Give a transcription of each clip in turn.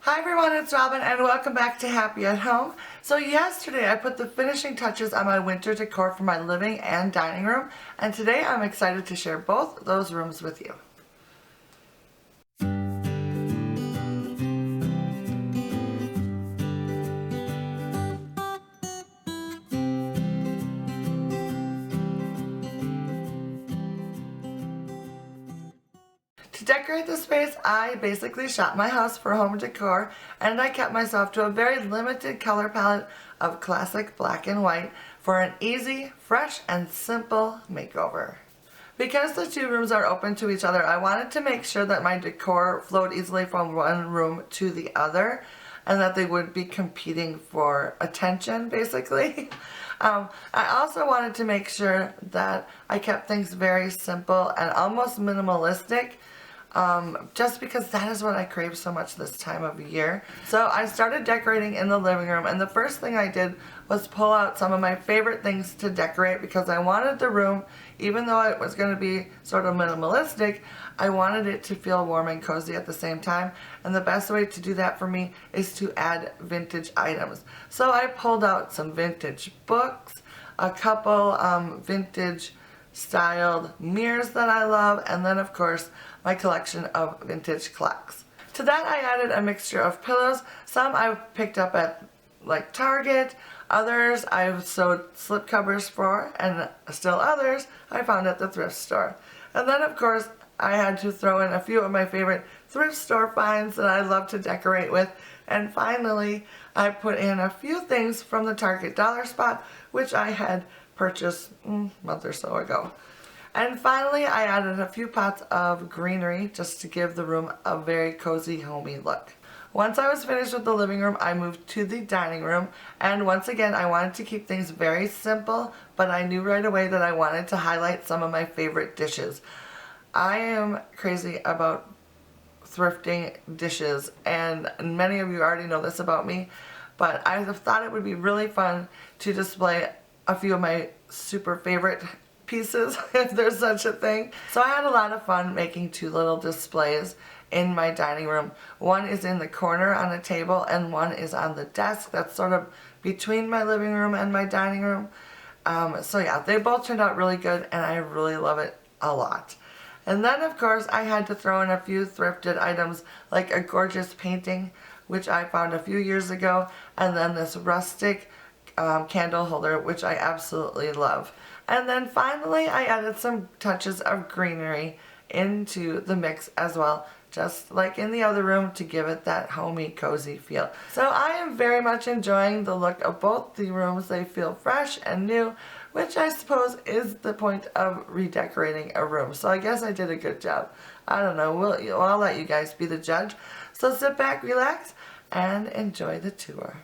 Hi everyone, it's Robin and welcome back to Happy at Home. So yesterday I put the finishing touches on my winter decor for my living and dining room, and today I'm excited to share both those rooms with you. To decorate the space, I basically shopped my house for home decor, and I kept myself to a very limited color palette of classic black and white for an easy, fresh, and simple makeover. Because the two rooms are open to each other, I wanted to make sure that my decor flowed easily from one room to the other and that they would be competing for attention, basically. I also wanted to make sure that I kept things very simple and almost minimalistic, just because that is what I crave so much this time of year. So I started decorating in the living room, and the first thing I did was pull out some of my favorite things to decorate because I wanted the room, even though it was going to be sort of minimalistic, I wanted it to feel warm and cozy at the same time, and the best way to do that for me is to add vintage items. So I pulled out some vintage books, a couple vintage styled mirrors that I love, and then of course my collection of vintage clocks. To that I added a mixture of pillows. Some I picked up at like Target, others I've sewed slip covers for, and still others I found at the thrift store. And then of course I had to throw in a few of my favorite thrift store finds that I love to decorate with. And finally I put in a few things from the Target dollar spot which I had purchased a month or so ago. And finally I added a few pots of greenery just to give the room a very cozy, homey look. Once I was finished with the living room, I moved to the dining room, and once again I wanted to keep things very simple, but I knew right away that I wanted to highlight some of my favorite dishes. I am crazy about thrifting dishes, and many of you already know this about me, but I thought it would be really fun to display a few of my super favorite pieces, if there's such a thing. So I had a lot of fun making two little displays in my dining room. One is in the corner on a table, and one is on the desk that's sort of between my living room and my dining room. So yeah, they both turned out really good, and I really love it a lot. And then of course I had to throw in a few thrifted items, like a gorgeous painting which I found a few years ago, and then this rustic candle holder which I absolutely love. And then finally I added some touches of greenery into the mix as well, just like in the other room, to give it that homey, cozy feel. So I am very much enjoying the look of both the rooms. They feel fresh and new, which I suppose is the point of redecorating a room. So I guess I did a good job. I don't know, I'll let you guys be the judge. So sit back, relax, and enjoy the tour.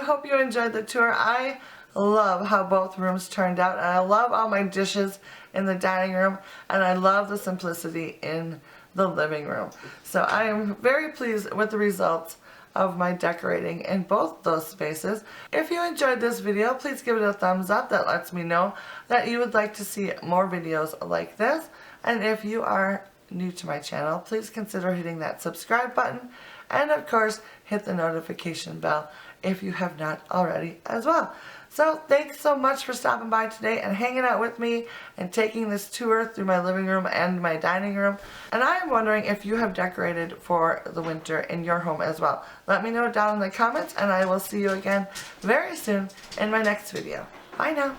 hope you enjoyed the tour. I love how both rooms turned out, and I love all my dishes in the dining room, and I love the simplicity in the living room. So I am very pleased with the results of my decorating in both those spaces. If you enjoyed this video, please give it a thumbs up. That lets me know that you would like to see more videos like this. And if you are new to my channel, please consider hitting that subscribe button, and of course hit the notification bell if you have not already as well. So thanks so much for stopping by today and hanging out with me and taking this tour through my living room and my dining room. And I'm wondering if you have decorated for the winter in your home as well. Let me know down in the comments, and I will see you again very soon in my next video. Bye now.